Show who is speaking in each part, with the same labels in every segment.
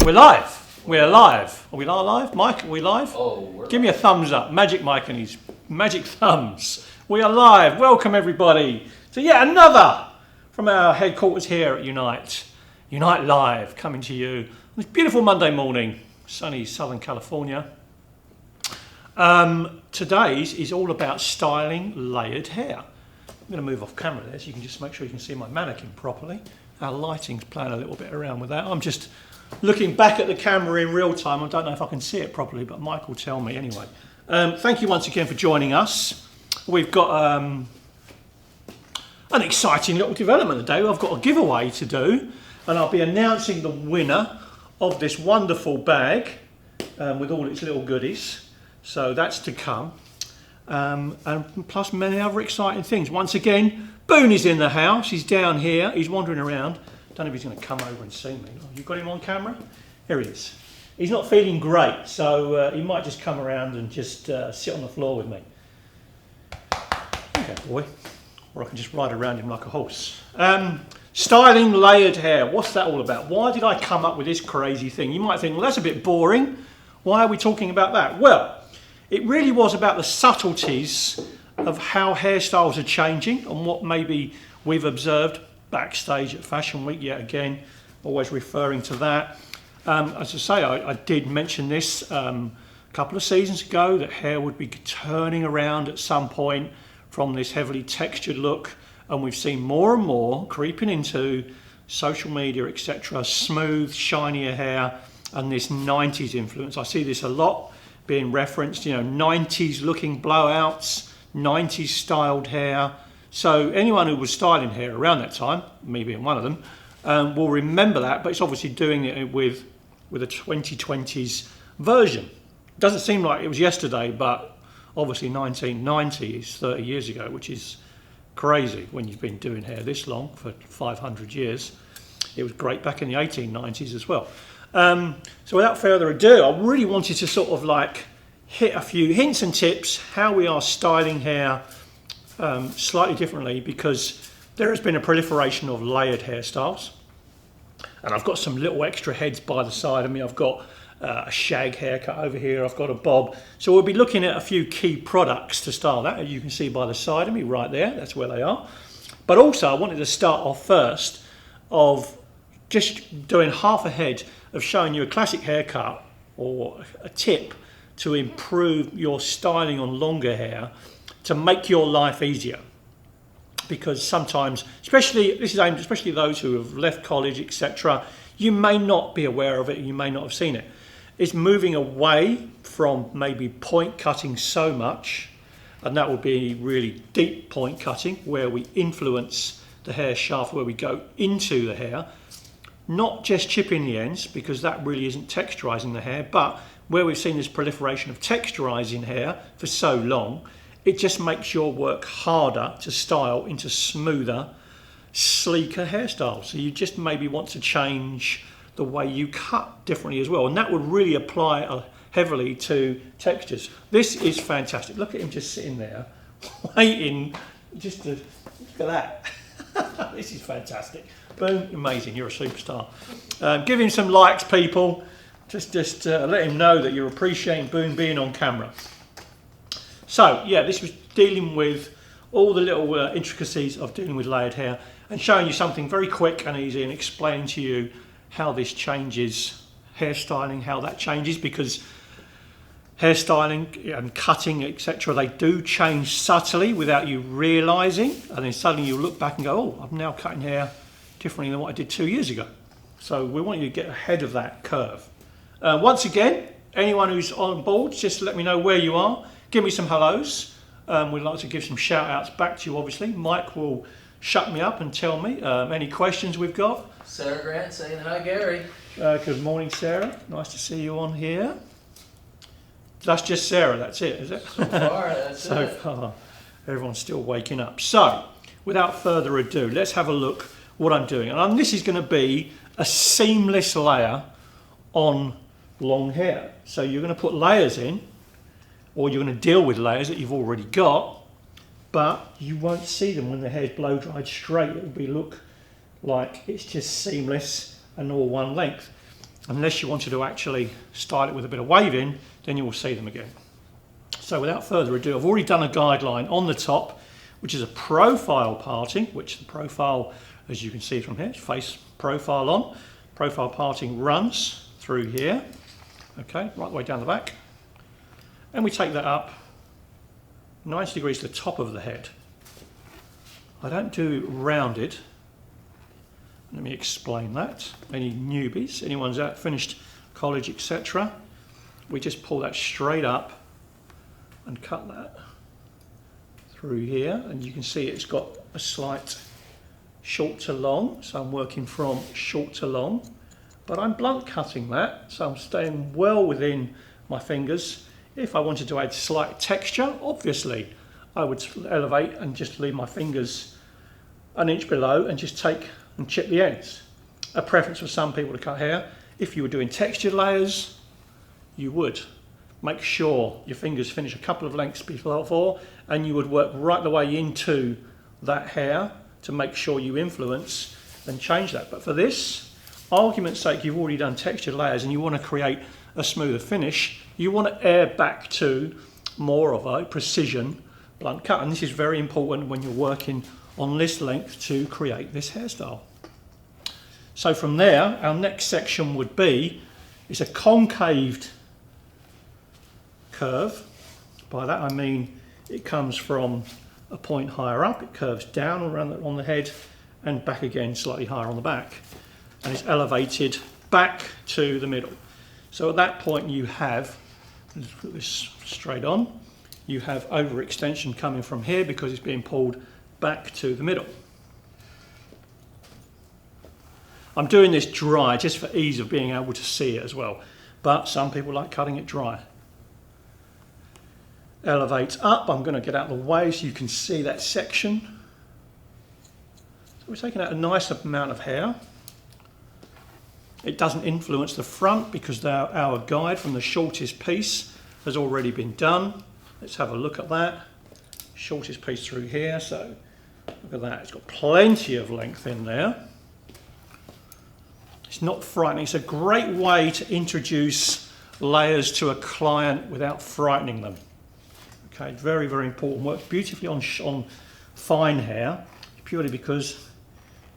Speaker 1: We're live. We're live. Are we live? Mike, are we live?
Speaker 2: Oh,
Speaker 1: give me a thumbs up. Magic Mike and his magic thumbs. We are live. Welcome everybody to yet another from our headquarters here at Unite. Unite Live, coming to you on this beautiful Monday morning, sunny Southern California. Today's is all about styling layered hair. I'm going to move off camera there so you can just make sure you can see my mannequin properly. Our lighting's playing a little bit around with that. I'm just looking back at the camera in real time. I don't know if I can see it properly, but Mike will tell me anyway. Thank you once again for joining us. We've got an exciting little development today. I've got a giveaway to do, and I'll be announcing the winner of this wonderful bag with all its little goodies. So that's to come. And plus many other exciting things. Once again, Boone is in the house. He's down here. He's wandering around. Don't know if he's going to come over and see me. You got him on camera? Here he is. He's not feeling great, so he might just come around and just sit on the floor with me. Okay, boy. Or I can just ride around him like a horse. Styling layered hair. What's that all about? Why did I come up with this crazy thing? You might think, well, that's a bit boring. Why are we talking about that? Well, it really was about the subtleties of how hairstyles are changing and what maybe we've observed backstage at Fashion Week, yet again, always referring to that. As I say, I did mention this a couple of seasons ago, that hair would be turning around at some point from this heavily textured look, and we've seen more and more creeping into social media, etc., smooth, shinier hair, and this 90s influence. I see this a lot being referenced, 90s looking blowouts, 90s styled hair. So anyone who was styling hair around that time, me being one of them, will remember that, but it's obviously doing it with a 2020s version. Doesn't seem like it was yesterday, but obviously 1990 is 30 years ago, which is crazy when you've been doing hair this long, for 500 years. It was great back in the 1890s as well. So without further ado, I really wanted to sort of like hit a few hints and tips how we are styling hair slightly differently, because there has been a proliferation of layered hairstyles, and I've got some little extra heads by the side of me. I've got a shag haircut over here, I've got a bob, so we'll be looking at a few key products to style that, as you can see by the side of me right there. That's where they are. But also I wanted to start off first of just doing half a head of showing you a classic haircut or a tip to improve your styling on longer hair, to make your life easier. Because sometimes, especially those who have left college, etc., you may not be aware of it, you may not have seen it. It's moving away from maybe point cutting so much, and that would be really deep point cutting, where we influence the hair shaft, where we go into the hair, not just chipping the ends, because that really isn't texturizing the hair, but where we've seen this proliferation of texturizing hair for so long, it just makes your work harder to style into smoother, sleeker hairstyles. So you just maybe want to change the way you cut differently as well. And that would really apply heavily to textures. This is fantastic. Look at him just sitting there, waiting just to, look at that. This is fantastic. Boom, amazing, you're a superstar. Give him some likes, people. Just let him know that you're appreciating Boone being on camera. So yeah, this was dealing with all the little intricacies of dealing with layered hair, and showing you something very quick and easy, and explaining to you how this changes hairstyling, how that changes, because hairstyling and cutting, etc., they do change subtly without you realising, and then suddenly you look back and go, oh, I'm now cutting hair differently than what I did 2 years ago. So we want you to get ahead of that curve. Once again, anyone who's on board, just let me know where you are. Give me some hellos. We'd like to give some shout outs back to you, obviously. Mike will shut me up and tell me any questions we've got.
Speaker 2: Sarah Grant saying hi, Gary.
Speaker 1: Good morning, Sarah. Nice to see you on here. That's just Sarah, that's it, is it?
Speaker 2: So far, that's
Speaker 1: so
Speaker 2: it.
Speaker 1: far, everyone's still waking up. So, without further ado, let's have a look what I'm doing. And this is going to be a seamless layer on long hair. So you're going to put layers in, or you're going to deal with layers that you've already got, but you won't see them when the hair's blow dried straight. It will look like it's just seamless and all one length. unless you wanted to actually style it with a bit of waving, then you will see them again. So without further ado, I've already done a guideline on the top, which is a profile parting, which the profile, as you can see from here, is face profile on. Profile parting runs through here, okay, right the way down the back. And we take that up 90 degrees to the top of the head. I don't do rounded. Let me explain that. Any newbies, anyone's out finished college, etc., we just pull that straight up and cut that through here, and you can see it's got a slight short to long, so I'm working from short to long, but I'm blunt cutting that, so I'm staying well within my fingers. If I wanted to add slight texture, obviously I would elevate and just leave my fingers an inch below and just take and chip the ends. A preference for some people to cut hair. If you were doing textured layers, you would make sure your fingers finish a couple of lengths before, and you would work right the way into that hair to make sure you influence and change that. But for this, argument's sake, you've already done textured layers and you want to create a smoother finish, you want to air back to more of a precision blunt cut, and this is very important when you're working on this length to create this hairstyle. So from there, our next section would be, it's a concaved curve. By that I mean it comes from a point higher up, it curves down around on the head and back again slightly higher on the back, and it's elevated back to the middle. So at that point you have, let's put this straight on, you have overextension coming from here because it's being pulled back to the middle. I'm doing this dry just for ease of being able to see it as well, but some people like cutting it dry. Elevates up, I'm going to get out of the way so you can see that section. So we're taking out a nice amount of hair. It doesn't influence the front because our guide from the shortest piece has already been done. Let's have a look at that. Shortest piece through here, so look at that, it's got plenty of length in there. It's not frightening, it's a great way to introduce layers to a client without frightening them. Okay, very, very important. Works beautifully on fine hair, purely because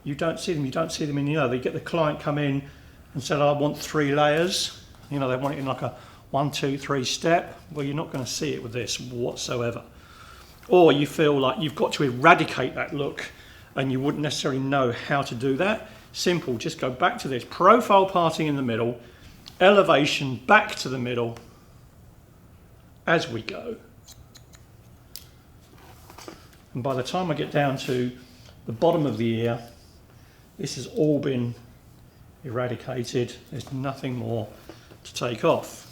Speaker 1: you don't see them. You don't see them in, they get the client come in and say, I want 3 layers. They want it in like a 1, 2, 3 step. Well, you're not going to see it with this whatsoever. Or you feel like you've got to eradicate that look and you wouldn't necessarily know how to do that. Simple, just go back to this. Profile parting in the middle, elevation back to the middle as we go. And by the time I get down to the bottom of the ear, this has all been eradicated. There's nothing more to take off.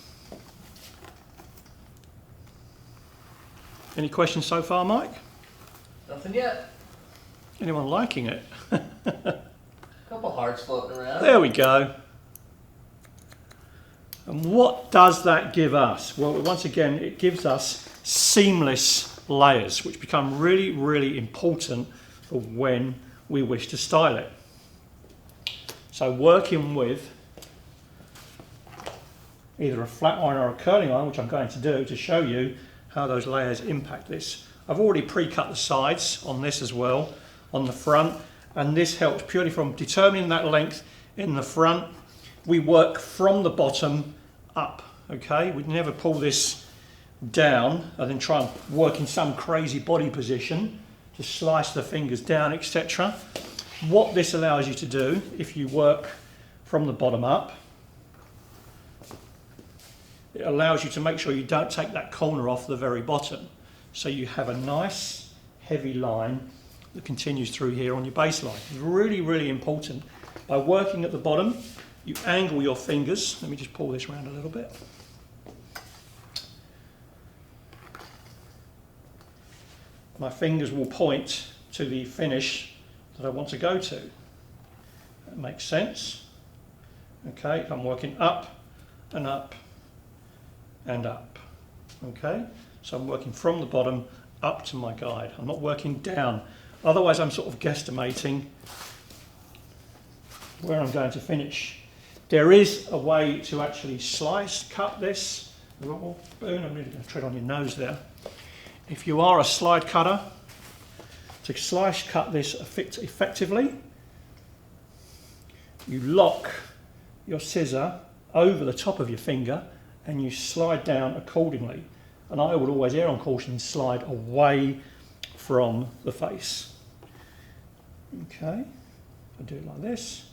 Speaker 1: Any questions so far, Mike?
Speaker 2: Nothing yet.
Speaker 1: Anyone liking it?
Speaker 2: Couple hearts floating around.
Speaker 1: There we go. And what does that give us? Well, once again, it gives us seamless layers, which become really, really important for when we wish to style it. So working with either a flat iron or a curling iron, which I'm going to do to show you how those layers impact this. I've already pre-cut the sides on this as well, on the front, and this helps purely from determining that length in the front. We work from the bottom up, okay? We never pull this down and then try and work in some crazy body position to slice the fingers down, etc. What this allows you to do, if you work from the bottom up, it allows you to make sure you don't take that corner off the very bottom. So you have a nice heavy line that continues through here on your baseline. It's really, really important. By working at the bottom, you angle your fingers. Let me just pull this around a little bit. My fingers will point to the finish that I want to go to. That makes sense. Okay, I'm working up and up and up. Okay, so I'm working from the bottom up to my guide. I'm not working down. Otherwise, I'm sort of guesstimating where I'm going to finish There is a way to actually slice cut this. Oh, boom, I'm really going to tread on your nose there. If you are a slide cutter, to slice cut this effectively, you lock your scissor over the top of your finger and you slide down accordingly. And I would always err on caution and slide away from the face. Okay, I do it like this.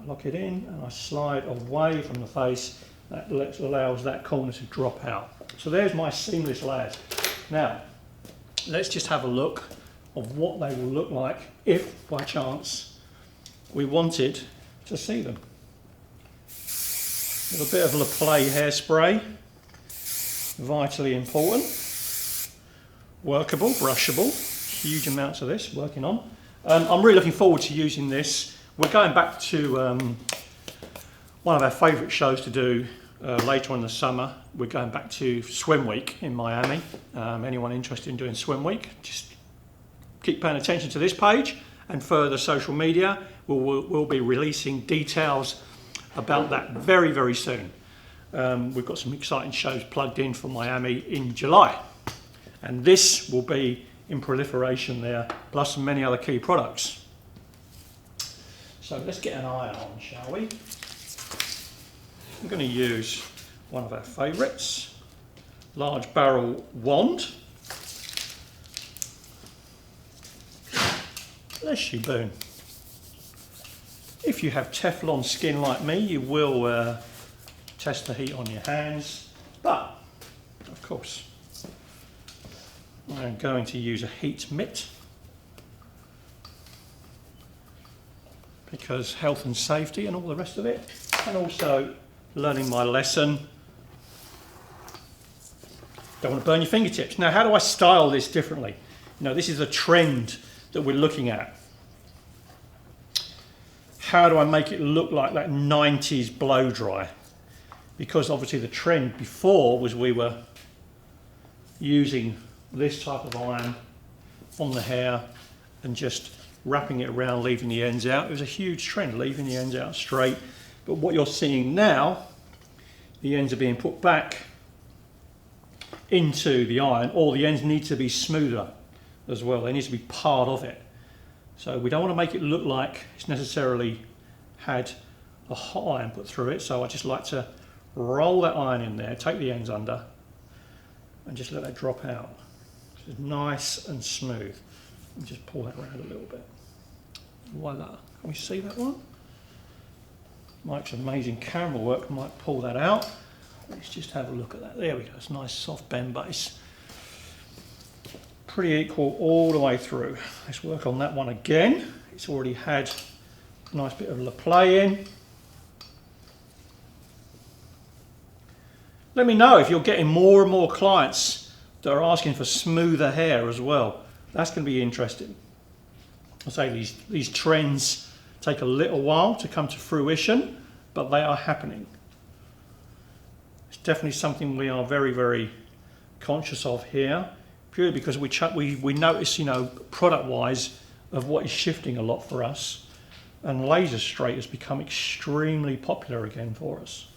Speaker 1: I lock it in and I slide away from the face. That allows that corner to drop out. So there's my seamless layers. Now, let's just have a look of what they will look like if, by chance, we wanted to see them. A little bit of Le Play hairspray, vitally important. Workable, brushable, huge amounts of this working on. I'm really looking forward to using this. We're going back to one of our favourite shows to do later on in the summer. We're going back to Swim Week in Miami. Anyone interested in doing Swim Week, just keep paying attention to this page and further social media. We'll be releasing details about that very, very soon. We've got some exciting shows plugged in for Miami in July. And this will be in proliferation there, plus many other key products. So let's get an iron on, shall we? I'm going to use one of our favourites, large barrel wand. Bless you, boom. If you have Teflon skin like me, you will test the heat on your hands, but of course I'm going to use a heat mitt because health and safety and all the rest of it, and also learning my lesson. Don't want to burn your fingertips. Now, how do I style this differently? You know, this is a trend that we're looking at. How do I make it look like that 90s blow dry? Because obviously the trend before was we were using this type of iron on the hair and just wrapping it around, leaving the ends out. It was a huge trend, leaving the ends out straight. But what you're seeing now, the ends are being put back into the iron, or the ends need to be smoother as well. They need to be part of it. So we don't want to make it look like it's necessarily had a hot iron put through it. So I just like to roll that iron in there, take the ends under, and just let that drop out. So it's nice and smooth. And just pull that around a little bit. Voila. Can we see that one? Mike's amazing camera work might pull that out. Let's just have a look at that. There we go. It's a nice soft bend base. Pretty equal all the way through. Let's work on that one again. It's already had a nice bit of Le Play in. Let me know if you're getting more and more clients that are asking for smoother hair as well. That's going to be interesting. I say these trends take a little while to come to fruition, but they are happening. It's definitely something we are very, very conscious of here, purely because we notice, you know, product-wise, of what is shifting a lot for us, and laser straight has become extremely popular again for us.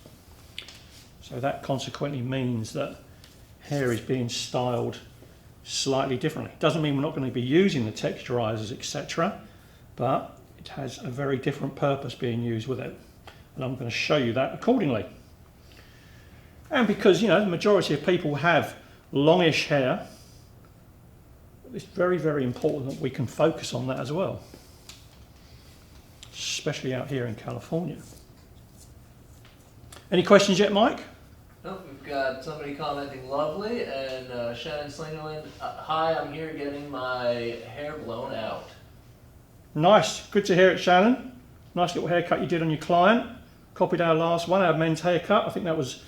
Speaker 1: So that consequently means that hair is being styled slightly differently. Doesn't mean we're not going to be using the texturizers, etc., but it has a very different purpose being used with it, and I'm going to show you that accordingly. And because, you know, the majority of people have longish hair, it's very, very important that we can focus on that as well, especially out here in California. Any questions yet, Mike?
Speaker 2: Nope, we've got somebody commenting lovely, and Shannon Slingerland, hi, I'm here getting my hair blown out. Nice, good to hear it, Shannon. Nice little haircut you did on your client. Copied our last one, our men's haircut. I think that was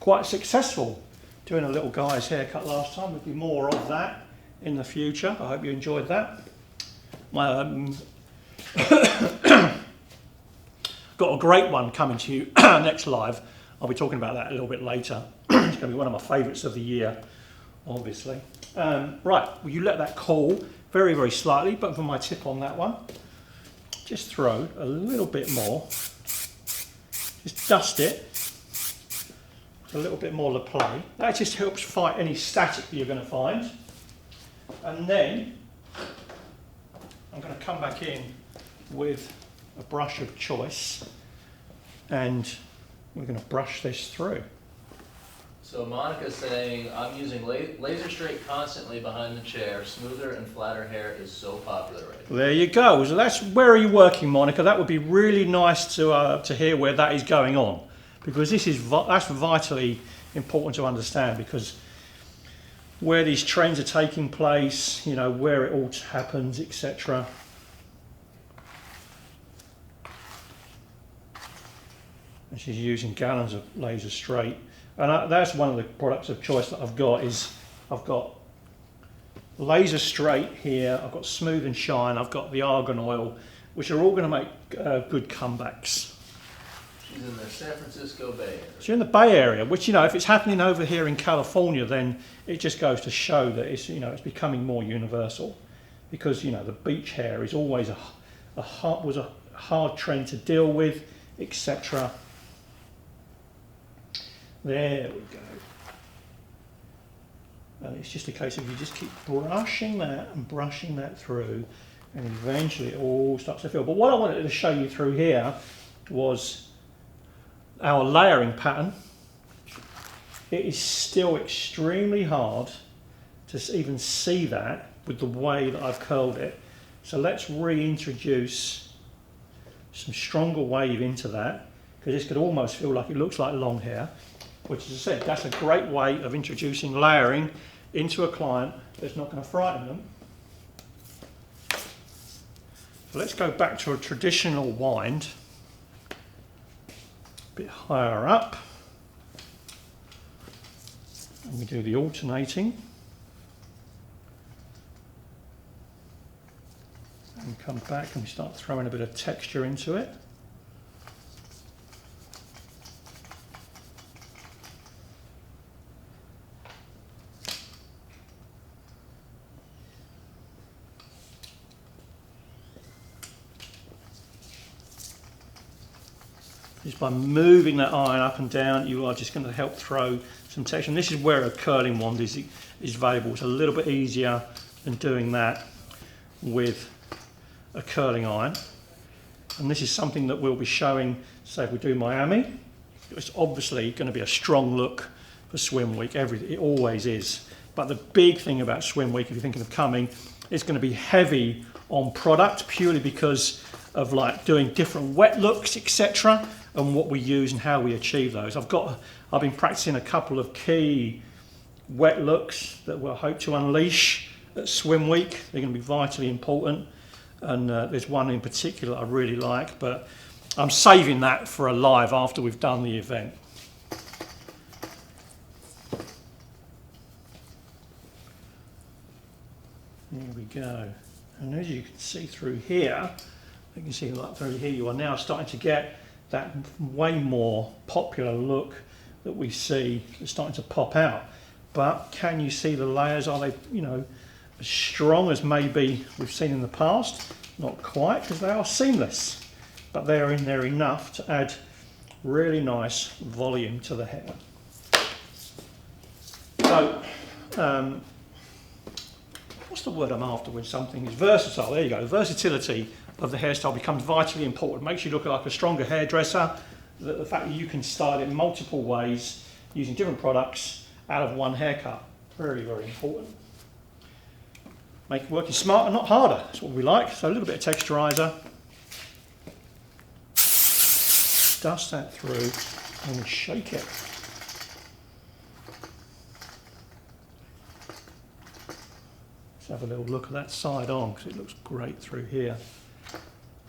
Speaker 2: quite successful, doing a little guy's haircut last time. There'll be more of that in the future. I hope you enjoyed that. Got a great one coming to you next live. I'll be talking about that a little bit later. It's going to be one of my favourites of the year, obviously. Right, well, you let that cool very, very slightly, but for my tip on that one, just throw a little bit more
Speaker 1: Just dust it. A little bit more to play. That just helps fight any static that you're going to find. And then I'm going to come back in with a brush of choice and we're going to brush this through.
Speaker 2: So Monica's saying, I'm using laser straight constantly behind the chair. Smoother and flatter hair is so popular right now.
Speaker 1: There you go. So that's, where are you working, Monica? That would be really nice to hear where that is going on. Because that's vitally important to understand, because where these trends are taking place, you know, where it all happens, etc. And she's using gallons of laser straight, and that's one of the products of choice that I've got. Is I've got laser straight here, I've got smooth and shine, I've got the argan oil, which are all going to make good comebacks.
Speaker 2: She's in the San Francisco Bay Area.
Speaker 1: She's in the Bay Area, which, you know, if it's happening over here in California, then it just goes to show that it's, you know, it's becoming more universal, because, you know, the beach hair is always a hard trend to deal with, etc. There we go. And it's just a case of you just keep brushing that and brushing that through, and eventually it all starts to fill. But what I wanted to show you through here was our layering pattern. It is still extremely hard to even see that with the way that I've curled it. So let's reintroduce some stronger wave into that, because this could almost feel like it looks like long hair, which, as I said, that's a great way of introducing layering into a client that's not going to frighten them. So let's go back to a traditional wind. Bit higher up, and we do the alternating and come back and we start throwing a bit of texture into it. Just by moving that iron up and down, you are just going to help throw some texture. And this is where a curling wand is valuable. It's a little bit easier than doing that with a curling iron. And this is something that we'll be showing, say if we do Miami. It's obviously going to be a strong look for swim week. It always is. But the big thing about swim week, if you're thinking of coming, it's going to be heavy on product, purely because of like doing different wet looks, etc., and what we use and how we achieve those. I've been practicing a couple of key wet looks that we'll hope to unleash at swim week. They're going to be vitally important, and there's one in particular I really like, but I'm saving that for a live after we've done the event. There we go. And as you can see through here, you can see like through here, you are now starting to get that way more popular look that we see is starting to pop out. But can you see the layers? Are they, you know, as strong as maybe we've seen in the past? Not quite, because they are seamless, but they're in there enough to add really nice volume to the hair. So, what's the word I'm after when something is versatile? There you go. Versatility of the hairstyle becomes vitally important. It makes you look like a stronger hairdresser. The fact that you can style it in multiple ways using different products out of one haircut. Very, very important. Make working smarter, not harder. That's what we like. So a little bit of texturizer. Dust that through and shake it. Let's have a little look at that side on, because it looks great through here.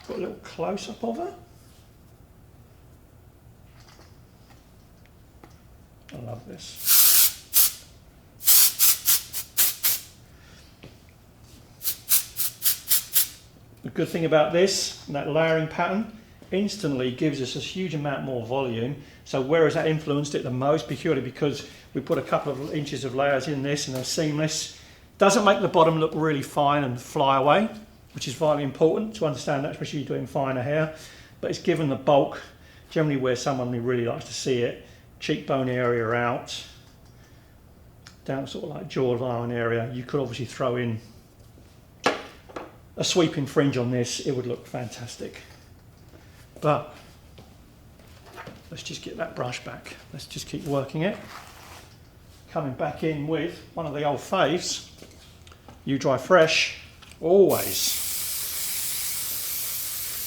Speaker 1: Got a little close-up of her. I love this. The good thing about this, that layering pattern, instantly gives us a huge amount more volume. So where has that influenced it the most? Purely because we put a couple of inches of layers in this and they're seamless. Doesn't make the bottom look really fine and fly away, which is vitally important to understand that, especially doing finer hair, but it's given the bulk generally where someone really likes to see it. Cheekbone area out, down sort of like jawline area. You could obviously throw in a sweeping fringe on this, it would look fantastic. But let's just get that brush back. Let's just keep working it. Coming back in with one of the old faves, You Dry Fresh, always.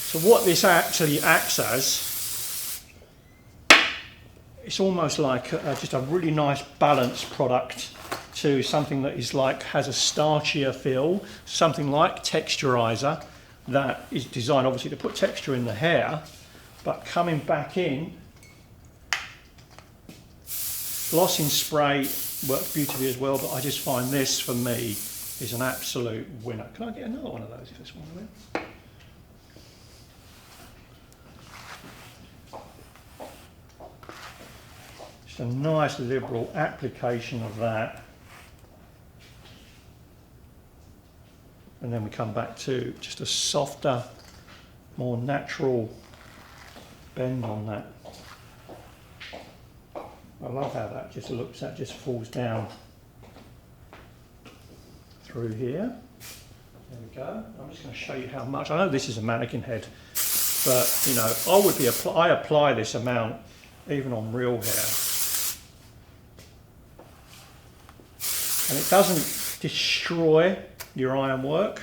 Speaker 1: So what this actually acts as, it's almost like just a really nice balanced product to something that is like, has a starchier feel, something like texturizer that is designed obviously to put texture in the hair, but coming back in, glossing spray works beautifully as well, but I just find this for me is an absolute winner. Can I get another one of those if this one will? Just a nice liberal application of that. And then we come back to just a softer, more natural bend on that. I love how that just looks, that just falls down through here. There we go. I'm just going to show you how much. I know this is a mannequin head, but you know, I apply this amount even on real hair. And it doesn't destroy your ironwork.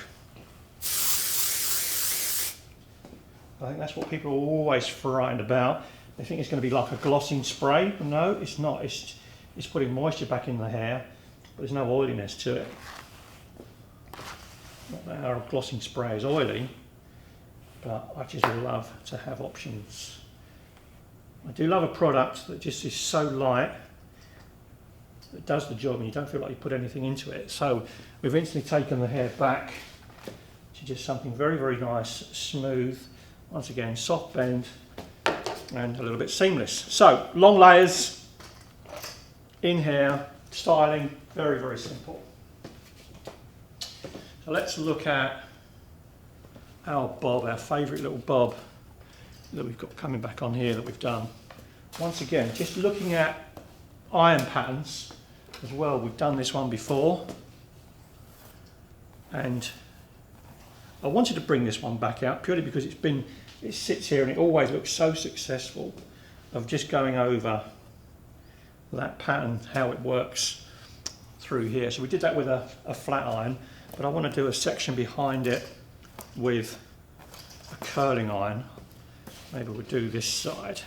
Speaker 1: I think that's what people are always frightened about. They think it's going to be like a glossing spray. No, it's not. It's putting moisture back in the hair, but there's no oiliness to it. Not that our glossing spray is oily, but I just love to have options. I do love a product that just is so light, that does the job and you don't feel like you put anything into it. So we've instantly taken the hair back to just something very, very nice, smooth. Once again, soft bend and a little bit seamless. So long layers in hair, styling, very, very simple. So let's look at our bob, our favourite little bob that we've got coming back on here that we've done. Once again, just looking at iron patterns as well. We've done this one before, and I wanted to bring this one back out purely because it sits here and it always looks so successful of just going over that pattern, how it works through here. So we did that with a flat iron, but I want to do a section behind it with a curling iron. Maybe we'll do this side.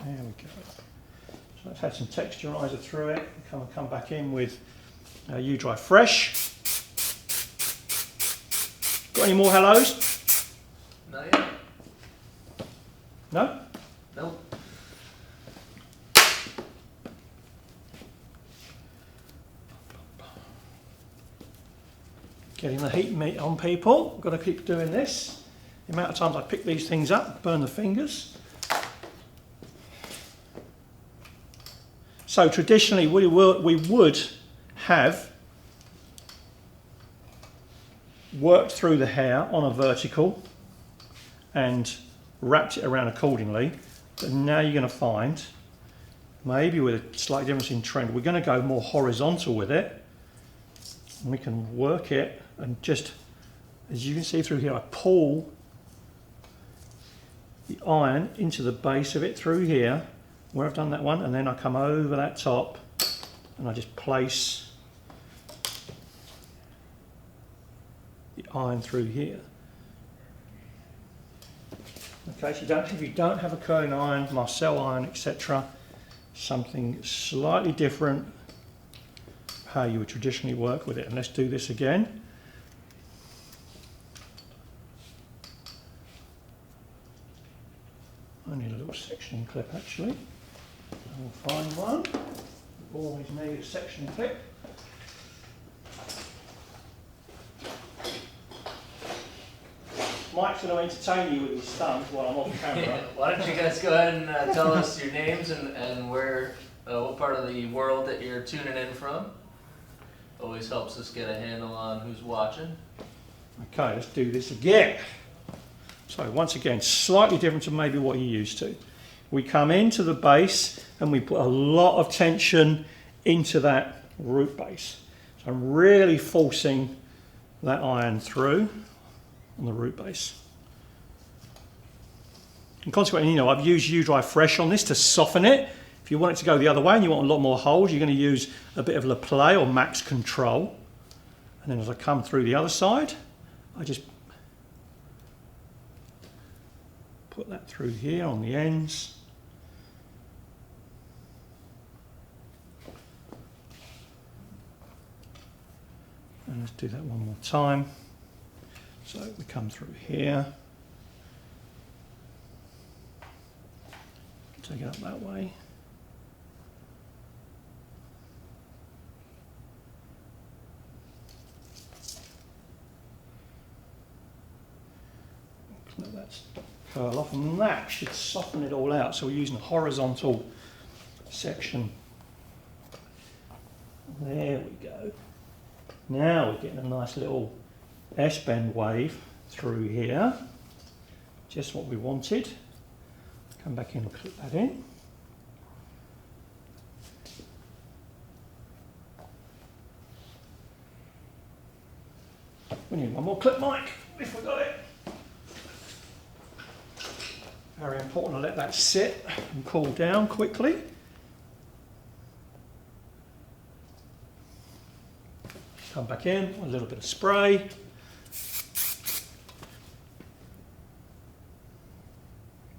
Speaker 1: There we go. So let's add some texturizer through it. Come back in with You Dry Fresh. Got any more hellos?
Speaker 2: Not yet.
Speaker 1: No?
Speaker 2: Nope.
Speaker 1: Getting the heat meat on, people. Got to keep doing this. The amount of times I pick these things up, burn the fingers. So traditionally we would have worked through the hair on a vertical and wrapped it around accordingly, but now you're going to find, maybe with a slight difference in trend, we're going to go more horizontal with it, and we can work it, and just as you can see through here, I pull the iron into the base of it through here where I've done that one, and then I come over that top and I just place the iron through here. Okay, so if you don't have a curling iron, Marcel iron, etc., something slightly different how you would traditionally work with it. And let's do this again. I need a little sectioning clip actually. I'll find one. You always need a sectioning clip. Mike's going to entertain you with his thumbs while I'm off camera.
Speaker 2: Why don't you guys go ahead and tell us your names and where, what part of the world that you're tuning in from. Always helps us get a handle on who's watching.
Speaker 1: Okay, let's do this again. So once again, slightly different to maybe what you're used to. We come into the base and we put a lot of tension into that root base. So I'm really forcing that iron through on the root base. And consequently, you know, I've used U-Dry Fresh on this to soften it. If you want it to go the other way and you want a lot more holes, you're going to use a bit of Le Play or Max Control. And then as I come through the other side, I just put that through here on the ends. And let's do that one more time. So we come through here. Take it up that way. Let that curl off, and that should soften it all out. So we're using a horizontal section. There we go. Now we're getting a nice little S-bend wave through here. Just what we wanted. Come back in and clip that in. We need one more clip, Mike, if we got it. Very important to let that sit and cool down quickly. Come back in, a little bit of spray.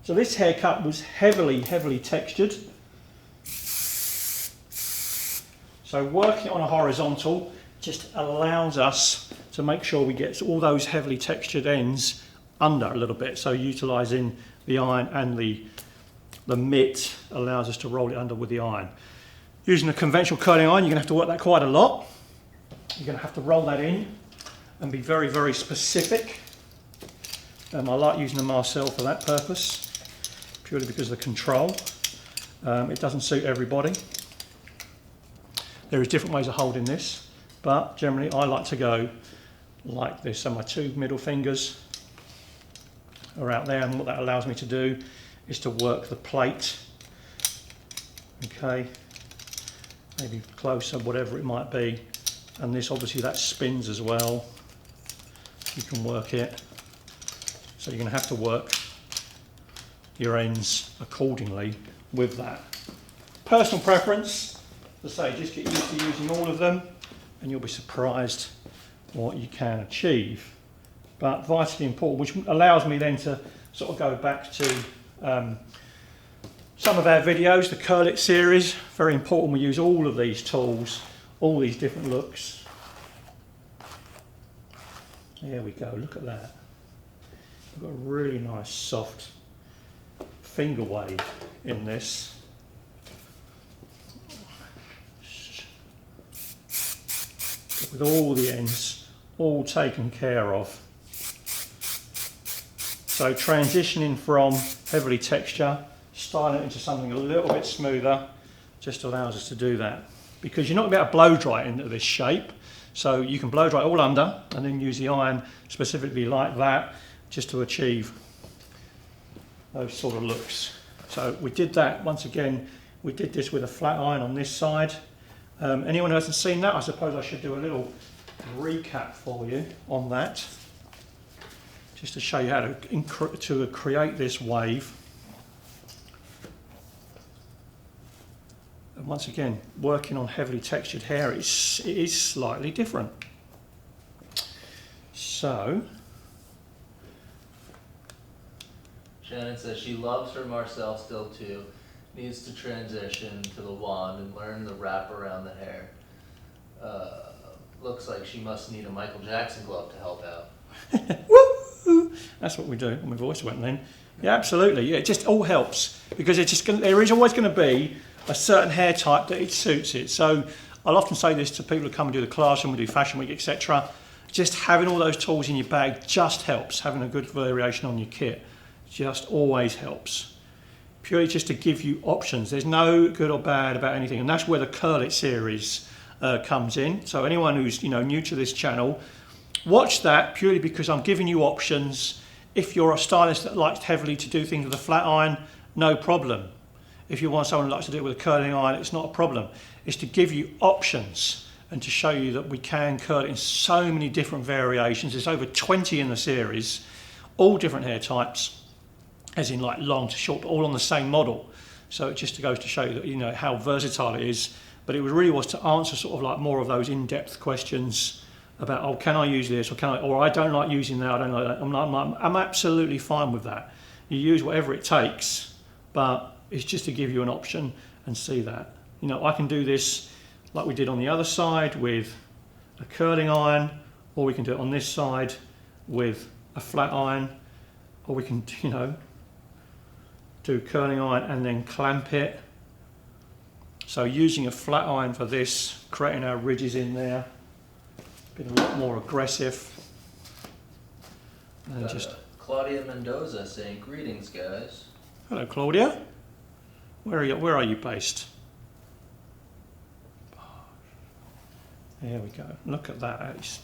Speaker 1: So this haircut was heavily textured. So working on a horizontal just allows us to make sure we get all those heavily textured ends under a little bit. So utilising the iron and the mitt allows us to roll it under with the iron. Using a conventional curling iron, you're going to have to work that quite a lot. You're going to have to roll that in and be very, very specific. I like using a Marcel for that purpose, purely because of the control. It doesn't suit everybody. There is different ways of holding this, but generally I like to go like this. So my two middle fingers are out there, and what that allows me to do is to work the plate. Okay, maybe closer, whatever it might be. And this, obviously, that spins as well. You can work it. So you're going to have to work your ends accordingly with that. Personal preference, as I say, just get used to using all of them and you'll be surprised what you can achieve. But vitally important, which allows me then to sort of go back to some of our videos, the Curl It series. Very important we use all of these tools, all these different looks. There we go, look at that. We've got a really nice soft finger wave in this. With all the ends all taken care of. So transitioning from heavily texture, styling it into something a little bit smoother, just allows us to do that. Because you're not going to be able to blow dry it into this shape, so you can blow dry it all under and then use the iron specifically like that just to achieve those sort of looks. So we did that, once again, we did this with a flat iron on this side. Anyone who hasn't seen that, I suppose I should do a little recap for you on that, just to show you how to create this wave. And once again, working on heavily textured hair, it is slightly different. So,
Speaker 2: Shannon says she loves her Marcel still too, needs to transition to the wand and learn the wrap around the hair. Looks like she must need a Michael Jackson glove to help out.
Speaker 1: Woo! That's what we do. And my voice went then. Yeah, absolutely. Yeah, it just all helps because it's just there is always going to be a certain hair type that it suits it. So I'll often say this to people who come and do the class and we do fashion week, etc. Just having all those tools in your bag just helps. Having a good variation on your kit just always helps. Purely just to give you options. There's no good or bad about anything, and that's where the Curl It series comes in. So anyone who's new to this channel, watch that purely because I'm giving you options if you're a stylist that likes heavily to do things with a flat iron, no problem. If you want someone who likes to do it with a curling iron, it's not a problem. It's to give you options and to show you that we can curl it in so many different variations. There's over 20 in the series, all different hair types, as in like long to short, but all on the same model. So it just goes to show you that, you know, how versatile it is. But it really was to answer sort of like more of those in-depth questions about, oh, can I use this, or I don't like using that, I don't like that. I'm absolutely fine with that. You use whatever it takes, but it's just to give you an option and see that. You know, I can do this like we did on the other side with a curling iron, or we can do it on this side with a flat iron, or we can, you know, do curling iron and then clamp it. So using a flat iron for this, creating our ridges in there, been a lot more aggressive. And just
Speaker 2: Claudia Mendoza saying, greetings guys.
Speaker 1: Hello Claudia. Where are you based? There we go. Look at that. It's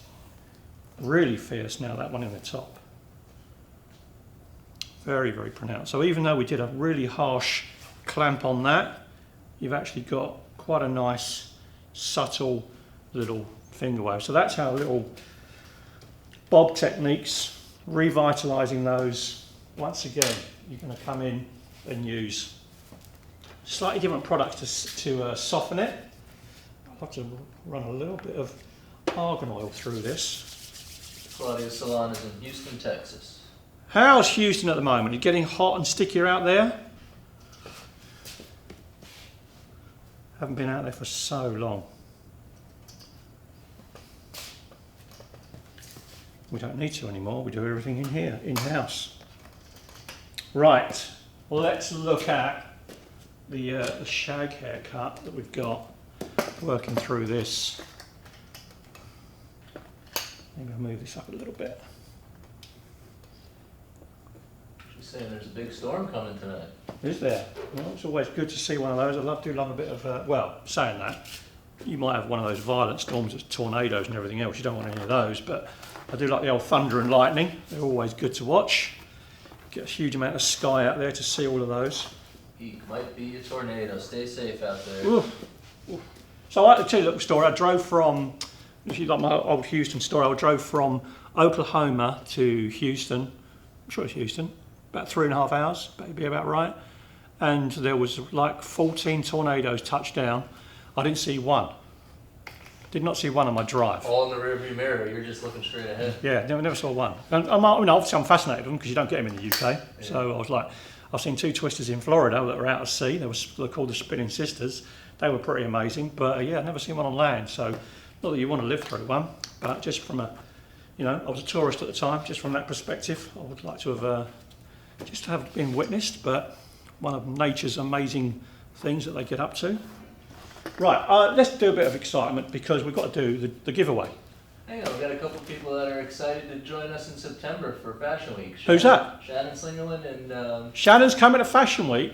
Speaker 1: really fierce now, that one in the top. Very, very pronounced. So even though we did a really harsh clamp on that, you've actually got quite a nice, subtle little finger wave. So that's our little bob techniques, revitalising those. Once again, you're going to come in and use slightly different products to soften it. I'll have to run a little bit of argan oil through this.
Speaker 2: Claudia's salon is in Houston, Texas.
Speaker 1: How's Houston at the moment? You getting hot and stickier out there? Haven't been out there for so long. We don't need to anymore. We do everything in here, in-house. Right, well, let's look at the shag haircut that we've got. Working through this. Maybe I'll move this up a little bit.
Speaker 2: She's saying there's a big storm coming tonight.
Speaker 1: Is there? Well, it's always good to see one of those. I do love a bit of, well, saying that, you might have one of those violent storms with tornadoes and everything else. You don't want any of those, but I do like the old thunder and lightning. They're always good to watch. Get a huge amount of sky out there to see all of those.
Speaker 2: It might be a tornado. Stay safe out there.
Speaker 1: Oof. Oof. So I like to tell you a little story. I drove from, if you like my old Houston story, I drove from Oklahoma to Houston. I'm sure it's Houston. About 3.5 hours, maybe about right. And there was like 14 tornadoes touched down. I didn't see one. Did not see one on my drive.
Speaker 2: All in the rearview mirror. You're just looking straight ahead.
Speaker 1: Yeah, never saw one. And obviously I'm fascinated with them because you don't get them in the UK. Yeah. So I was like, I've seen 2 twisters in Florida that were out at sea. They're called the Spinning Sisters. They were pretty amazing. But yeah, I've never seen one on land. So not that you want to live through one, but just from a, you know, I was a tourist at the time. Just from that perspective, I would like to have just to have been witnessed. But one of nature's amazing things that they get up to. Right, let's do a bit of excitement because we've got to do the giveaway.
Speaker 2: Hang on, we've got a couple people that are excited to join us in September for Fashion Week.
Speaker 1: Who's that?
Speaker 2: Shannon Slingerland and...
Speaker 1: Shannon's coming to Fashion Week.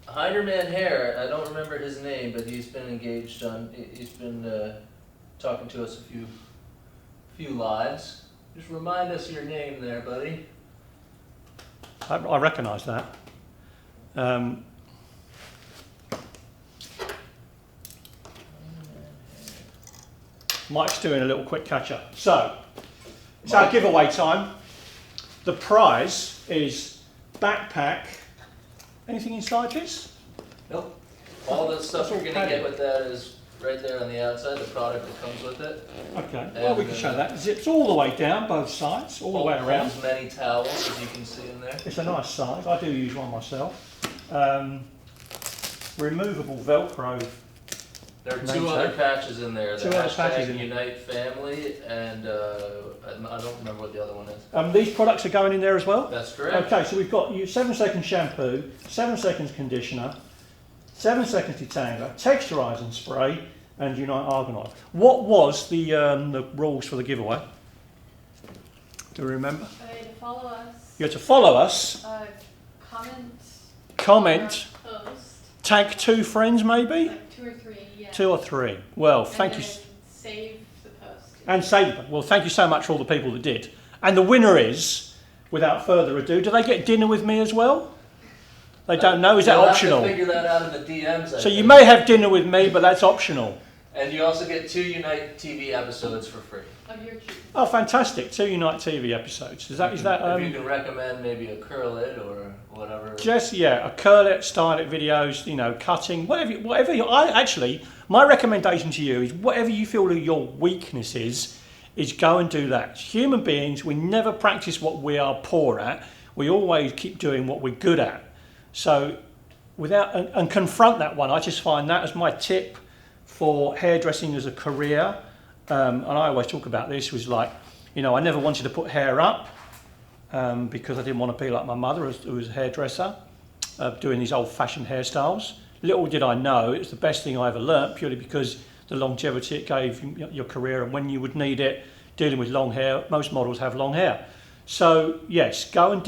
Speaker 2: Hinderman Hair, I don't remember his name, but he's been engaged on... He's been talking to us a few lives. Just remind us your name there, buddy.
Speaker 1: I recognise that. Mike's doing a little quick catch-up. So, it's our giveaway time. The prize is backpack. Anything inside this?
Speaker 2: Nope. All the stuff you're going to get with that is right there on the outside, the product that comes with it.
Speaker 1: Okay, well we can show that. Zips all the way down, both sides, all the way around.
Speaker 2: As many towels as you can see in there.
Speaker 1: It's a nice size. I do use one myself. Removable Velcro.
Speaker 2: There are 2 other patches in there.
Speaker 1: Two other patches in
Speaker 2: Unite Family and I don't remember what the other one is.
Speaker 1: These products are going in there as well?
Speaker 2: That's correct.
Speaker 1: Okay, so we've got 7 seconds shampoo, 7 seconds conditioner, 7 seconds detangler, texturising spray, and Unite Argan Oil. What was the rules for the giveaway? Do you remember?
Speaker 3: You had to follow us.
Speaker 1: You had to follow us. Comment.
Speaker 3: Post.
Speaker 1: Tag 2 friends, maybe?
Speaker 3: Like 2 or 3, yeah.
Speaker 1: 2 or 3. Well, thank you.
Speaker 3: Save the post.
Speaker 1: And save it. Well, thank you so much for all the people that did. And the winner is without further ado, do they get dinner with me as well? They don't know. Is that
Speaker 2: You'll
Speaker 1: optional?
Speaker 2: Have to figure that out in the DMs.
Speaker 1: So you may have dinner with me, but that's optional.
Speaker 2: And you also get 2 Unite TV episodes for free.
Speaker 3: Of your choosing.
Speaker 1: Oh, fantastic! 2 Unite TV episodes. Is that?
Speaker 2: If you can recommend maybe a curl it or whatever.
Speaker 1: Just a curl it, style it videos. Cutting, whatever. My recommendation to you is whatever you feel your weakness is go and do that. Human beings, we never practice what we are poor at. We always keep doing what we're good at. So, and confront that one. I just find that as my tip for hairdressing as a career. And I always talk about this, was like, I never wanted to put hair up because I didn't want to be like my mother, who was a hairdresser, doing these old-fashioned hairstyles. Little did I know, it was the best thing I ever learnt, purely because the longevity it gave your career, and when you would need it, dealing with long hair, most models have long hair. So yes, go and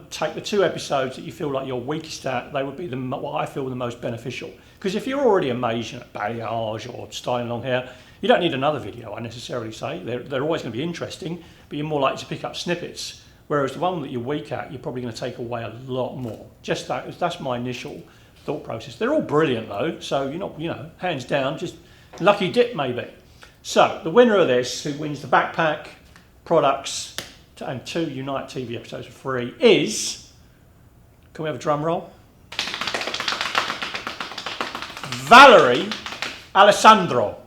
Speaker 1: take the 2 episodes that you feel like you're weakest at. They would be what I feel the most beneficial. Because if you're already amazing at balayage or styling long hair, you don't need another video, I necessarily say. They're always going to be interesting, but you're more likely to pick up snippets. Whereas the one that you're weak at, you're probably going to take away a lot more. Just that's my initial thought process. They're all brilliant though, so you're not, hands down, just lucky dip maybe. So the winner of this, who wins the backpack, products, and 2 Unite TV episodes for free is, can we have a drum roll? Valerie Alessandro.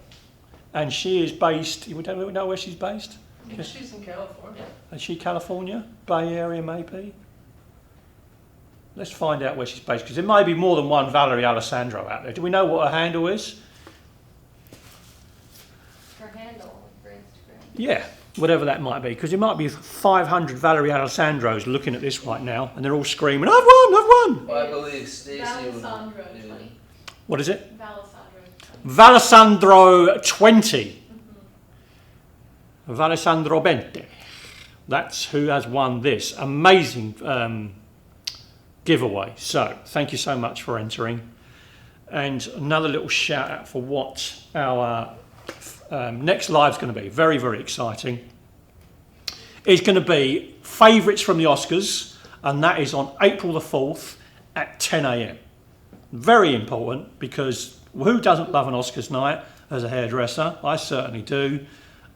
Speaker 1: And she is based, we don't know where she's based?
Speaker 2: Yeah, she's in California.
Speaker 1: Is she California? Bay Area maybe? Let's find out where she's based, because there may be more than one Valerie Alessandro out there. Do we know what her handle is?
Speaker 3: Her handle for Instagram.
Speaker 1: Yeah, whatever that might be, because there might be 500 Valerie Alessandros looking at this right now, and they're all screaming, I've won, I've won!
Speaker 2: Well, I believe Stacey would.
Speaker 3: Valesandro 20.
Speaker 1: What is it?
Speaker 3: Valesandro 20.
Speaker 1: Valesandro 20. Valesandro 20. That's who has won this amazing giveaway. So thank you so much for entering. And another little shout out for what our next live is going to be. Very, very exciting. It's going to be favourites from the Oscars, and that is on April the 4th at 10 a.m. Very important, because who doesn't love an Oscars night as a hairdresser? I certainly do.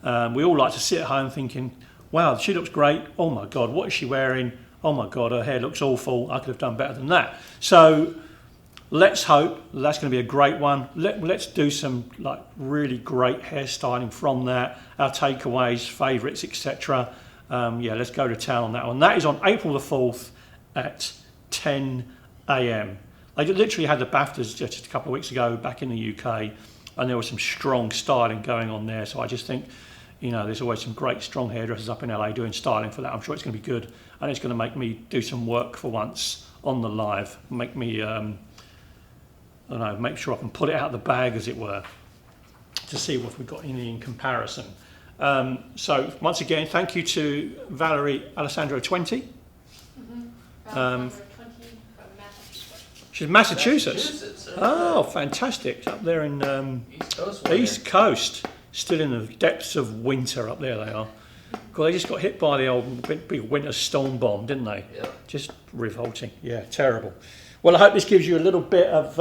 Speaker 1: We all like to sit at home thinking, wow, she looks great. Oh my God, what is she wearing? Oh my God, her hair looks awful. I could have done better than that. So let's hope that's going to be a great one. Let's do some really great hairstyling from that. Our takeaways, favourites, etc. Let's go to town on that one. That is on April the 4th at 10 a.m. They literally had the BAFTAs just a couple of weeks ago back in the UK, and there was some strong styling going on there. So I just think, there's always some great strong hairdressers up in LA doing styling for that. I'm sure it's going to be good, and it's going to make me do some work for once on the live. Make me, make sure I can pull it out of the bag, as it were, to see what we've got in comparison. So once again, thank you to Valerie Alessandro 20.
Speaker 3: Valesandro 20 from Massachusetts.
Speaker 1: She's Massachusetts. Oh, fantastic! Up there in East Coast, still in the depths of winter up there. They are. Well, they just got hit by the old big winter storm bomb, didn't they?
Speaker 2: Yeah.
Speaker 1: Just revolting. Yeah, terrible. Well, I hope this gives you a little bit of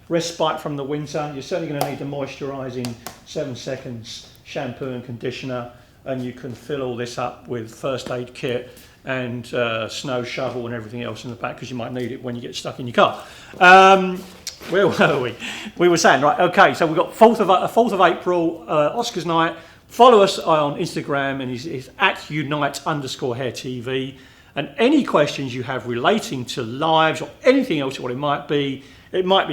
Speaker 1: respite from the winter. You're certainly going to need to moisturise in 7 seconds, shampoo and conditioner, and you can fill all this up with first aid kit and snow shovel and everything else in the back, because you might need it when you get stuck in your car. Where were we? We were saying, right, okay, so we've got 4th of April, Oscars night. Follow us on Instagram, and it's at Unite_hair TV. And any questions you have relating to lives or anything else, what it might be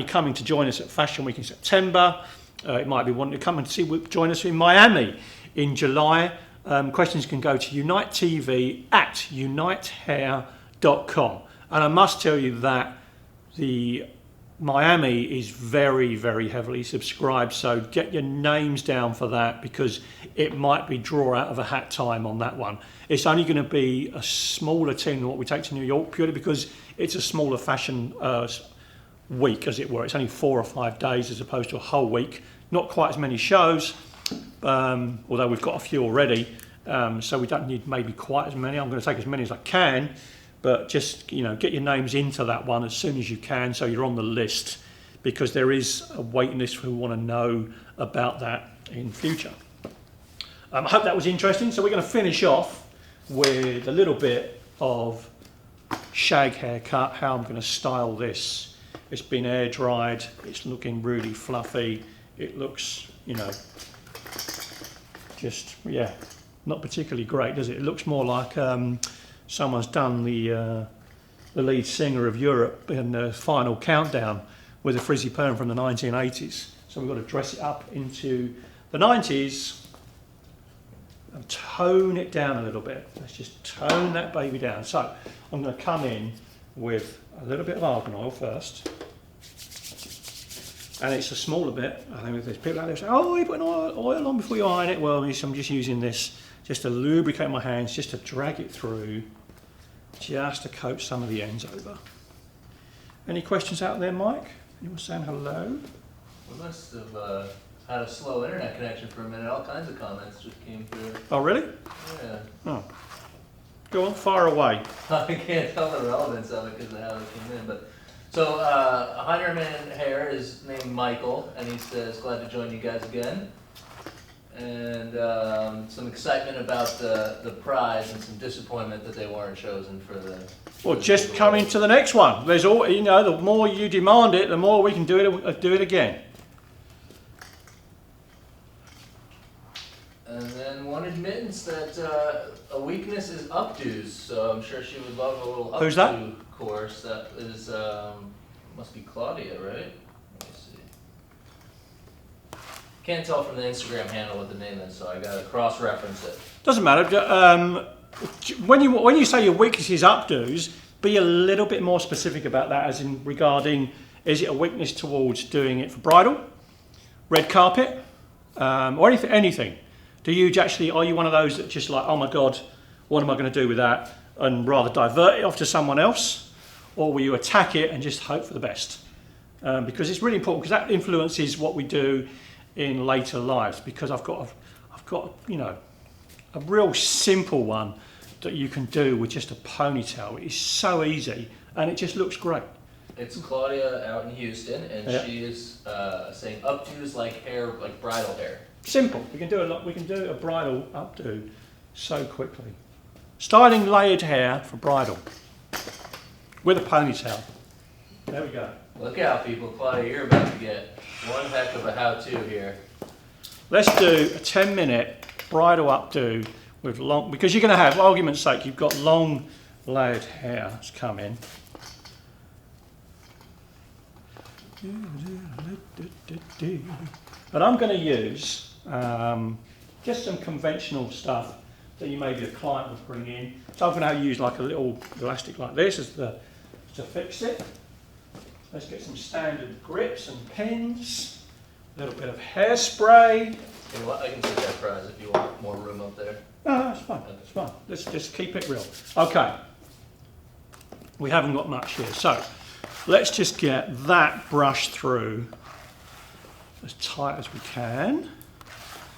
Speaker 1: coming to join us at Fashion Week in September. It might be wanting to come and join us in Miami in July. Questions can go to unitetv@unitehair.com. And I must tell you that the Miami is very, very heavily subscribed, so get your names down for that, because it might be draw out of a hat time on that one. It's only going to be a smaller team than what we take to New York, purely because it's a smaller fashion week, as it were. It's only 4 or 5 days as opposed to a whole week. Not quite as many shows, although we've got a few already. So we don't need maybe quite as many. I'm going to take as many as I can, but just get your names into that one as soon as you can, so you're on the list, because there is a waiting list who want to know about that in future. I hope that was interesting. So we're going to finish off with a little bit of shag haircut, how I'm going to style this. It's been air dried, it's looking really fluffy, it looks, just, yeah, not particularly great, does it? It looks more like someone's done the lead singer of Europe in the Final Countdown with a frizzy perm from the 1980s. So we've got to dress it up into the 90s and tone it down a little bit. Let's just tone that baby down. So I'm going to come in with a little bit of argan oil first. And it's a smaller bit. I think there's people out there saying, oh, you put oil on before you iron it. Well, I'm just using this just to lubricate my hands, just to drag it through, just to coat some of the ends over. Any questions out there, Mike? Anyone saying hello?
Speaker 2: We must have had a slow internet connection for a minute. All kinds of comments just came through.
Speaker 1: Oh, really?
Speaker 2: Yeah.
Speaker 1: Oh. Go on, fire away.
Speaker 2: I can't tell the relevance of it because of how it came in. But so Heinerman Hair is named Michael, and he says, glad to join you guys again. And some excitement about the prize and some disappointment that they weren't chosen for the...
Speaker 1: Well, just come into the next one. There's all, the more you demand it, the more we can do it again.
Speaker 2: And then one admittance that a weakness is updos, so I'm sure she would love a little updo
Speaker 1: Who's that?
Speaker 2: course. That is, must be Claudia, right? Let me see. Can't tell from the Instagram handle what the name is, so I gotta cross-reference it.
Speaker 1: Doesn't matter. When you say your weakness is updos, be a little bit more specific about that, as in regarding, is it a weakness towards doing it for bridal, red carpet, or anything? Are you one of those that just like, oh my God, what am I going to do with that, and rather divert it off to someone else? Or will you attack it and just hope for the best? Because it's really important, because that influences what we do in later lives. Because I've got a real simple one that you can do with just a ponytail. It's so easy and it just looks great.
Speaker 2: It's Claudia out in Houston, and she is saying updos like hair, like bridal hair.
Speaker 1: Simple. We can do a bridal updo so quickly. Styling layered hair for bridal with a ponytail. There we go.
Speaker 2: Look out, people. Claudia, you're about to get one heck of a how-to here.
Speaker 1: Let's do a 10-minute bridal updo with long, because you're going to have, for argument's sake, you've got long layered hair that's come in. And I'm going to use just some conventional stuff that maybe a client would bring in. So I'm going to use like a little elastic like this to fix it. Let's get some standard grips and pins, a little bit of hairspray.
Speaker 2: I can take that prize if you want more room up there.
Speaker 1: No, that's fine. That's fine. Let's just keep it real. Okay. We haven't got much here, so let's just get that brush through as tight as we can.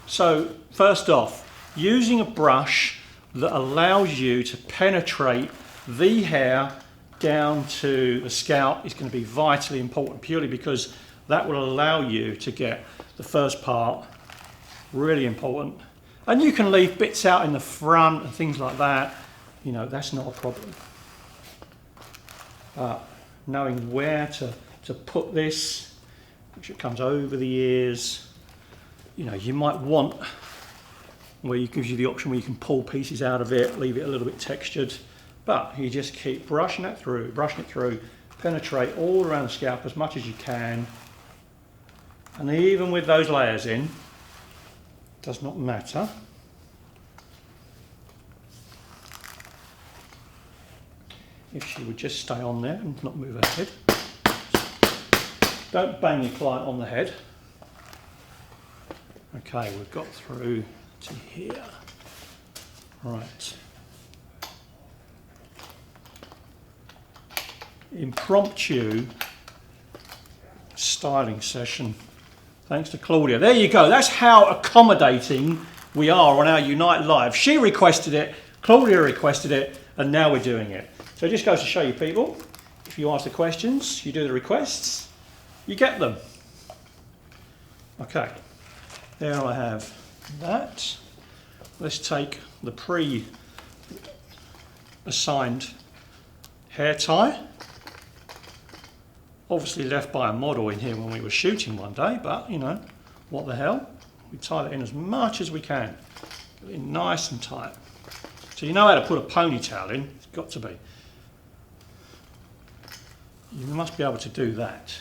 Speaker 1: So first off, using a brush that allows you to penetrate the hair down to the scalp is going to be vitally important, purely because that will allow you to get the first part. Really important. And you can leave bits out in the front and things like that. That's not a problem. Knowing where to put this, make sure it comes over the ears. You might want where it gives you the option where you can pull pieces out of it, leave it a little bit textured, but you just keep brushing it through, penetrate all around the scalp as much as you can. And even with those layers in, does not matter. If she would just stay on there and not move her head. Don't bang your client on the head. Okay, we've got through to here. Right. Impromptu styling session. Thanks to Claudia. There you go. That's how accommodating we are on our Unite Live. She requested it, Claudia requested it, and now we're doing it. So it just goes to show you people, if you ask the questions, you do the requests, you get them. Okay, there I have that. Let's take the pre-assigned hair tie. Obviously left by a model in here when we were shooting one day, but you know, what the hell? We tie it in as much as we can. Get it in nice and tight. So you know how to put a ponytail in, it's got to be. You must be able to do that.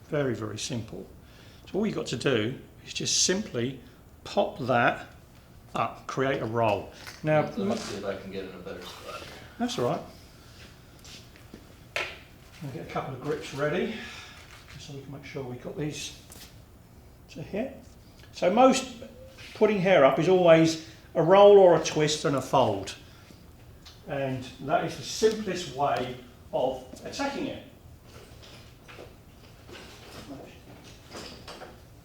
Speaker 1: Very, very simple. So all you've got to do is just simply pop that up, create a roll. Now,
Speaker 2: Let me see if I can get in a better spot here.
Speaker 1: that's all right. I'll get a couple of grips ready, just so we can make sure we've got these to here. So most putting hair up is always a roll or a twist and a fold. And that is the simplest way of attacking it.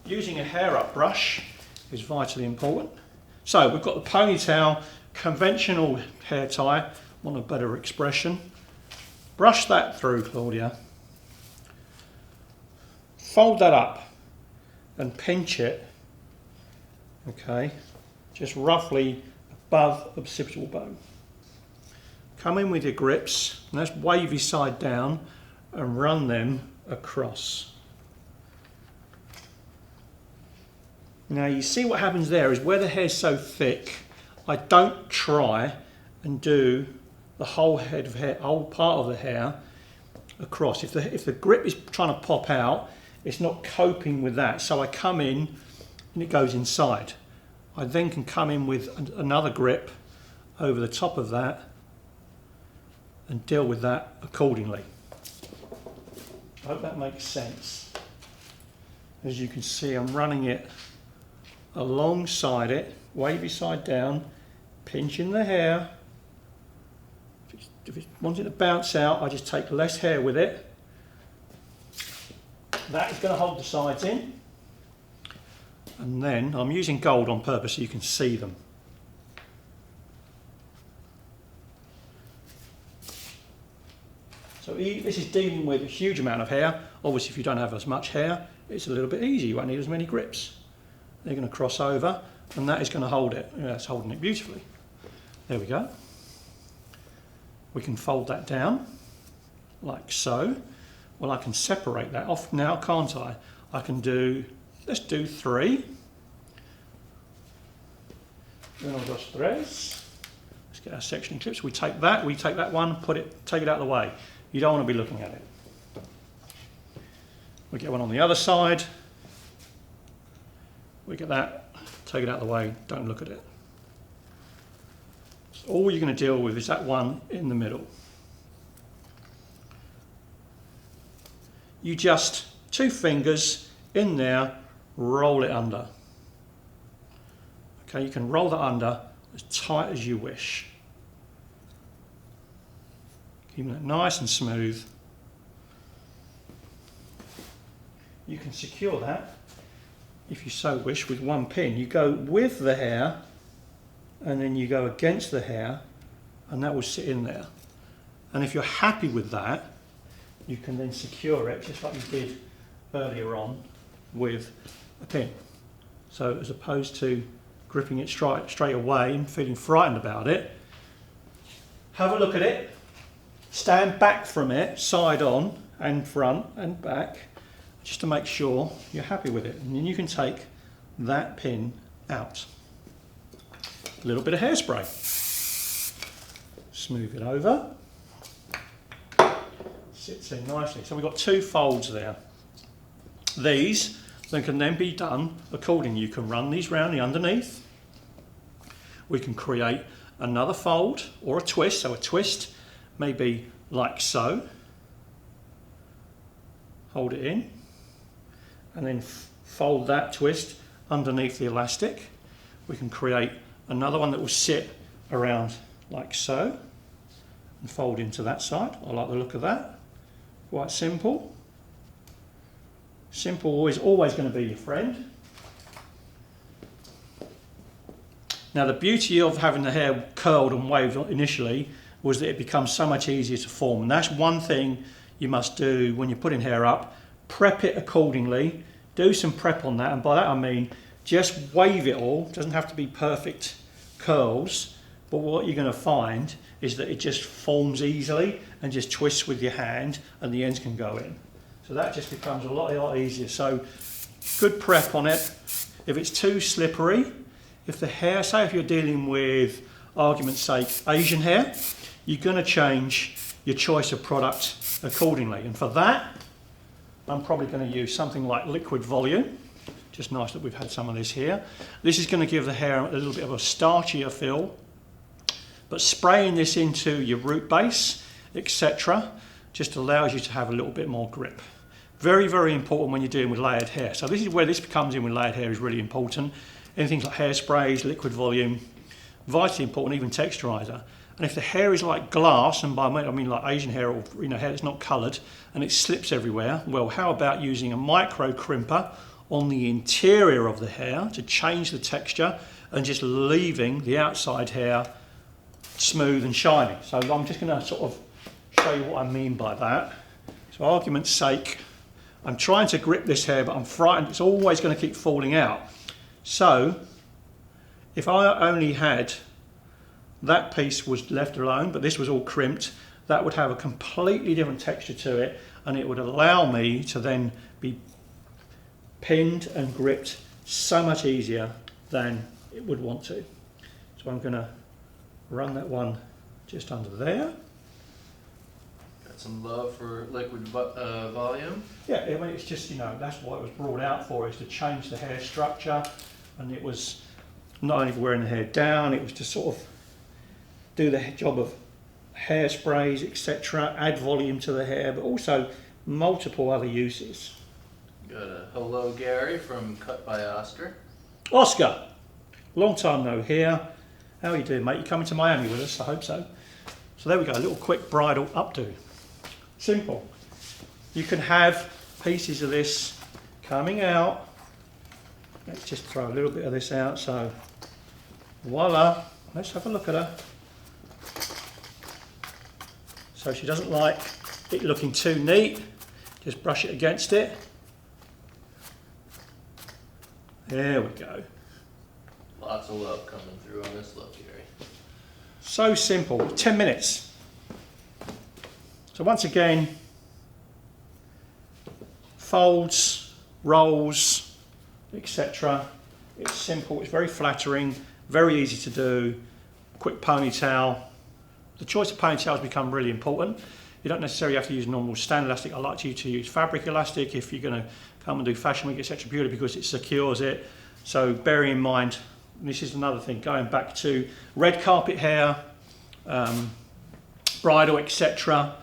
Speaker 1: Using a hair up brush is vitally important. So we've got the ponytail, conventional hair tie, want a better expression. Brush that through, Claudia. Fold that up and pinch it, okay, just roughly above the occipital bone. Come in with your grips, and that's wavy side down, and run them across. Now you see what happens there is where the hair's so thick, I don't try and do the whole head of hair, whole part of the hair across. If the grip is trying to pop out, it's not coping with that. So I come in and it goes inside. I then can come in with another grip over the top of that and deal with that accordingly. I hope that makes sense. As you can see, I'm running it alongside it, wavy side down, pinching the hair. If it wants it to bounce out, I just take less hair with it. That is going to hold the sides in. And then I'm using gold on purpose so you can see them. So this is dealing with a huge amount of hair. Obviously, if you don't have as much hair, it's a little bit easy. You won't need as many grips. They're going to cross over, and that is going to hold it. Yeah, it's holding it beautifully. There we go. We can fold that down, like so. Well, I can separate that off now, can't I? I can do, let's do 3. Uno, dos, tres. Let's get our sectioning clips. We take that one, take it out of the way. You don't want to be looking at it. We get one on the other side. We get that, take it out of the way, don't look at it. So all you're going to deal with is that one in the middle. You just, 2 fingers in there, roll it under. Okay, you can roll that under as tight as you wish. Keeping it nice and smooth. You can secure that, if you so wish, with 1 pin. You go with the hair, and then you go against the hair, and that will sit in there. And if you're happy with that, you can then secure it, just like you did earlier on, with a pin. So as opposed to gripping it straight away and feeling frightened about it, have a look at it, stand back from it, side on, and front and back, just to make sure you're happy with it. And then you can take that pin out. A little bit of hairspray. Smooth it over. Sits in nicely. So we've got 2 folds there. These can then be done accordingly. You can run these round the underneath. We can create another fold or a twist. So a twist may be like so. Hold it in. And then fold that twist underneath the elastic. We can create another one that will sit around like so and fold into that side. I like the look of that. Quite simple. Simple is always going to be your friend. Now the beauty of having the hair curled and waved initially was that it becomes so much easier to form, and that's one thing you must do when you're putting hair up. Prep it accordingly, do some prep on that, and by that I mean just wave it all. It doesn't have to be perfect curls, but what you're going to find is that it just forms easily and just twists with your hand and the ends can go in. So that just becomes a lot easier. So good prep on it. If it's too slippery, if the hair, say if you're dealing with, argument's sake, Asian hair, you're going to change your choice of product accordingly. And for that, I'm probably going to use something like liquid volume. Just nice that we've had some of this here. This is going to give the hair a little bit of a starchier feel, but spraying this into your root base, etc., just allows you to have a little bit more grip. Very, very important when you're dealing with layered hair. So this is where this comes in with layered hair, is really important. Anything like hairsprays, liquid volume, vitally important, even texturizer. And if the hair is like glass, and by I mean like Asian hair, or hair that's not coloured and it slips everywhere, well, how about using a micro crimper on the interior of the hair to change the texture and just leaving the outside hair smooth and shiny. So I'm just going to sort of show you what I mean by that. So argument's sake, I'm trying to grip this hair, but I'm frightened it's always going to keep falling out. So if I only had that piece was left alone, but this was all crimped, that would have a completely different texture to it, and it would allow me to then be pinned and gripped so much easier than it would want to. So I'm going to run that one just under there.
Speaker 2: Got some love for liquid volume.
Speaker 1: Yeah, I mean, it's just, that's what it was brought out for, is to change the hair structure, and it was not only for wearing the hair down, it was to sort of do the job of hairsprays, etc., add volume to the hair, but also multiple other uses.
Speaker 2: Got a hello Gary from Cut by Oscar.
Speaker 1: Oscar, long time no here. How are you doing, mate? You coming to Miami with us? I hope so. So there we go, a little quick bridal updo. Simple. You can have pieces of this coming out. Let's just throw a little bit of this out. So voila. Let's have a look at her. So she doesn't like it looking too neat. Just brush it against it. There we go.
Speaker 2: Lots of love coming through on this look, Gary.
Speaker 1: So simple, 10 minutes. So once again, folds, rolls, etc. It's simple, it's very flattering, very easy to do. Quick ponytail. The choice of ponytail has become really important. You don't necessarily have to use normal stand elastic. I like you to use fabric elastic if you're going to come and do fashion week, etc. purely because it secures it. So bearing in mind, this is another thing, going back to red carpet hair, bridal, etc.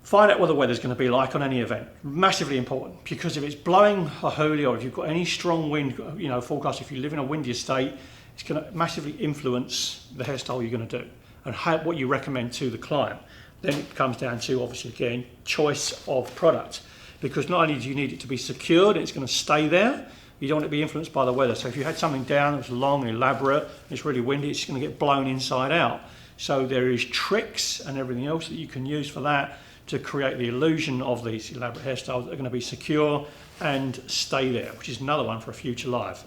Speaker 1: Find out what the weather's going to be like on any event. Massively important, because if it's blowing a hoolie, or if you've got any strong wind, forecast, if you live in a windy estate, it's going to massively influence the hairstyle you're going to do and what you recommend to the client. Then it comes down to, obviously, again, choice of product, because not only do you need it to be secured, it's going to stay there, you don't want it to be influenced by the weather. So if you had something down that was long and elaborate, it's really windy, it's going to get blown inside out. So there is tricks and everything else that you can use for that to create the illusion of these elaborate hairstyles that are going to be secure and stay there, which is another one for a future live.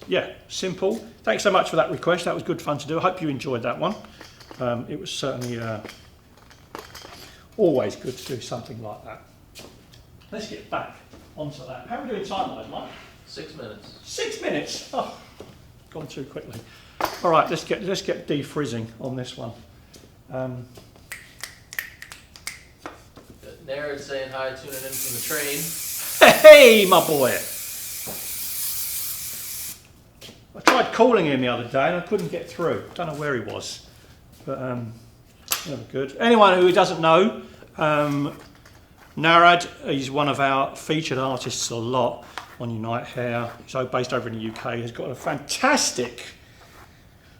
Speaker 1: Yeah, simple. Thanks so much for that request. That was good fun to do. I hope you enjoyed that one. It was certainly always good to do something like that. Let's get back onto that. How are we doing time-wise, Mike?
Speaker 2: 6 minutes.
Speaker 1: 6 minutes. Oh, gone too quickly. All right, let's get defrizzing on this one.
Speaker 2: Nared saying hi, tuning in from the train.
Speaker 1: Hey, my boy. I tried calling him the other day and I couldn't get through. Don't know where he was, but never good. Anyone who doesn't know, Narad is one of our featured artists a lot on Unite Hair. He's based over in the UK. He's got a fantastic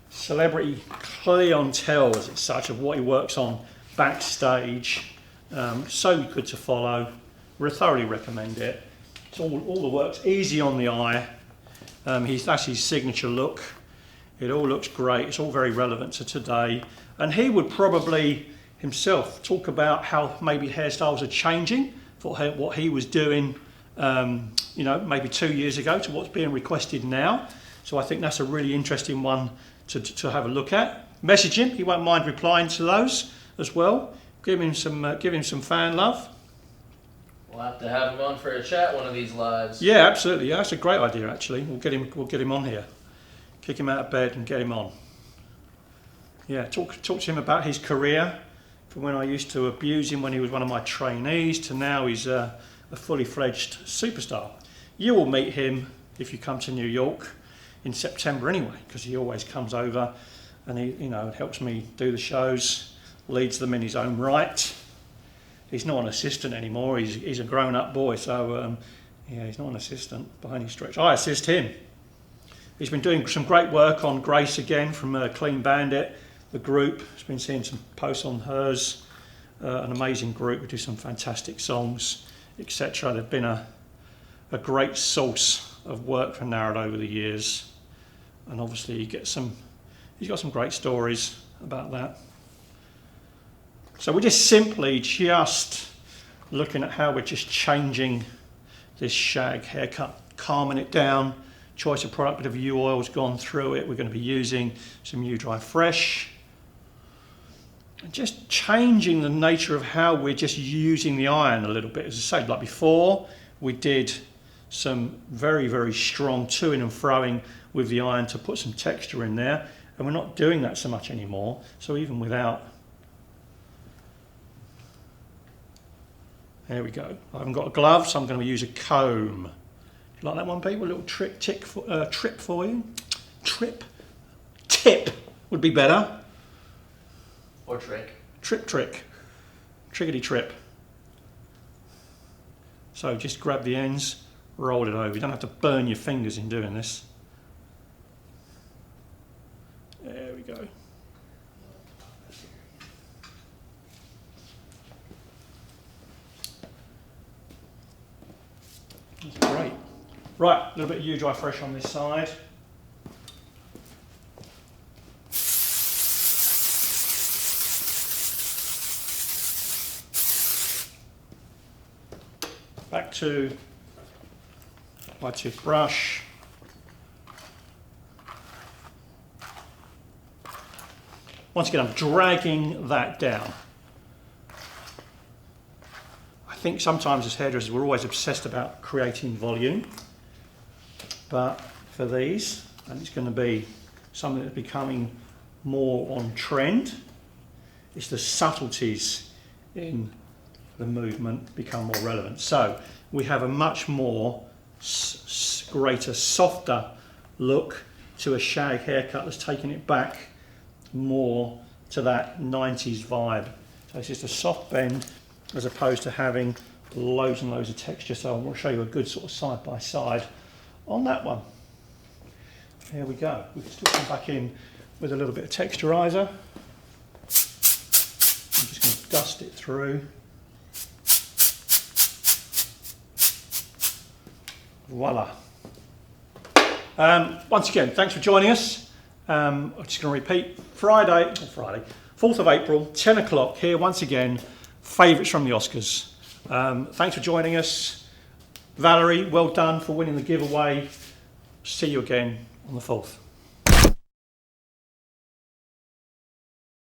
Speaker 1: celebrity clientele, as it's such, of what he works on backstage. So good to follow. We thoroughly recommend it. It's all the work's easy on the eye. That's his signature look. It all looks great. It's all very relevant to today. And he would probably himself talk about how maybe hairstyles are changing for what he was doing, you know, maybe 2 years ago to what's being requested now. So I think that's a really interesting one to have a look at. Message him. He won't mind replying to those as well. Give him some fan love.
Speaker 2: We'll have to have him on for a chat one of these lives.
Speaker 1: Yeah, absolutely. Yeah, that's a great idea. Actually, we'll get him on here. Kick him out of bed and get him on. Yeah, talk to him about his career, from when I used to abuse him when he was one of my trainees to now he's a fully fledged superstar. You will meet him if you come to New York in September anyway, because he always comes over and he, you know, helps me do the shows, leads them in his own right. He's not an assistant anymore. He's a grown-up boy, so yeah, he's not an assistant by any stretch. I assist him. He's been doing some great work on Grace again from Clean Bandit, the group. He's been seeing some posts on hers. An amazing group. We do some fantastic songs, etc. They've been a great source of work for Narrowed over the years, and obviously he's got some great stories about that. So we're just simply looking at how we're just changing this shag haircut, calming it down. Choice of product, bit of U oil's gone through it. We're going to be using some U Dry Fresh. And just changing the nature of how we're just using the iron a little bit. As I say, like before, we did some very, very strong to-ing and froing with the iron to put some texture in there. And we're not doing that so much anymore. So even without... There we go. I haven't got a glove, so I'm going to use a comb. You like that one, people? A little trip for you. Tip would be better.
Speaker 2: Or trick.
Speaker 1: Trick. Triggity trip. So just grab the ends, roll it over. You don't have to burn your fingers in doing this. There we go. That's great. Right, a little bit of U Dry Fresh on this side. Back to my toothbrush. Once again, I'm dragging that down. I think sometimes as hairdressers we're always obsessed about creating volume, but for these, and it's going to be something that's becoming more on trend, it's the subtleties in the movement become more relevant. So we have a much more greater, softer look to a shag haircut that's taking it back more to that 90s vibe. So it's just a soft bend as opposed to having loads and loads of texture. So I'm going to show you a good sort of side by side on that one. Here we go. We can still come back in with a little bit of texturizer. I'm just going to dust it through. Voila. Once again, thanks for joining us. I'm just going to repeat, Friday, 4th of April, 10 o'clock here once again, favourites from the Oscars. Thanks for joining us. Valerie, well done for winning the giveaway. See you again on the 4th.